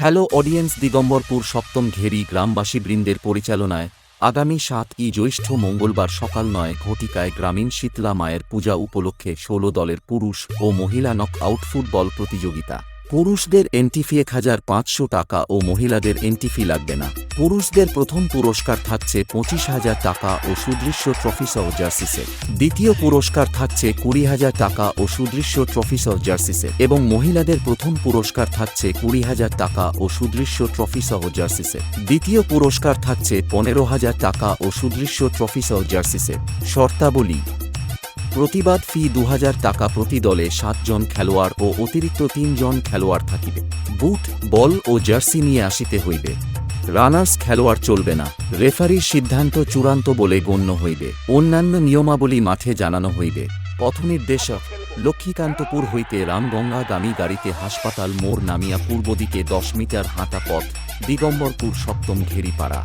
Hello audience, Digambarpur সপ্তম ঘেরি গ্রামবাসীবৃন্দের পরিচালনায় আগামী ৭ই জ্যৈষ্ঠ মঙ্গলবার সকাল ৯ ঘটিকায় গ্রামীণ শীতলা মায়ের পূজা উপলক্ষে ১৬ দলের পুরুষ ও মহিলা নক আউট ফুটবল প্রতিযোগিতা। পুরুষদের এন্ট্রি ফি ১,৫০০ টাকা ও মহিলাদের এন্ট্রি ফি লাগবে না। পুরুষদের প্রথম পুরস্কার থাকছে ২৫,০০০ টাকা ও সুদৃশ্য ট্রফিসহ জার্সি সেট। দ্বিতীয় পুরস্কার থাকছে ২০,০০০ টাকা ও সুদৃশ্য ট্রফিসহ জার্সি সেট এবং মহিলাদের প্রথম পুরস্কার থাকছে ২০,০০০ টাকা ও সুদৃশ্য ট্রফিসহ জার্সি সেট। দ্বিতীয় পুরস্কার থাকছে ১৫,০০০ টাকা ও সুদৃশ্য ট্রফিসহ জার্সি সেট। শর্তাবলী: প্রতিবাদ ফি ২,০০০ টাকা, প্রতি দলে ৭ জন খেলোয়াড় ও অতিরিক্ত ৩ জন খেলোয়াড় থাকিবে। বুট, বল ও জার্সি নিয়ে আসিতে হইবে। রানার্স খেলোয়াড় চলবে না। রেফারির সিদ্ধান্ত চূড়ান্ত বলে গণ্য হইবে। অন্যান্য নিয়মাবলী মাঠে জানানো হইবে। পথনির্দেশক: লক্ষ্মীকান্তপুর হইতে রামগঙ্গাগামী গাড়িতে হাসপাতাল মোড় নামিয়া পূর্ব দিকে ১০ মিটার হাঁটা পথ, দিগম্বরপুর সপ্তম ঘেরিপাড়া।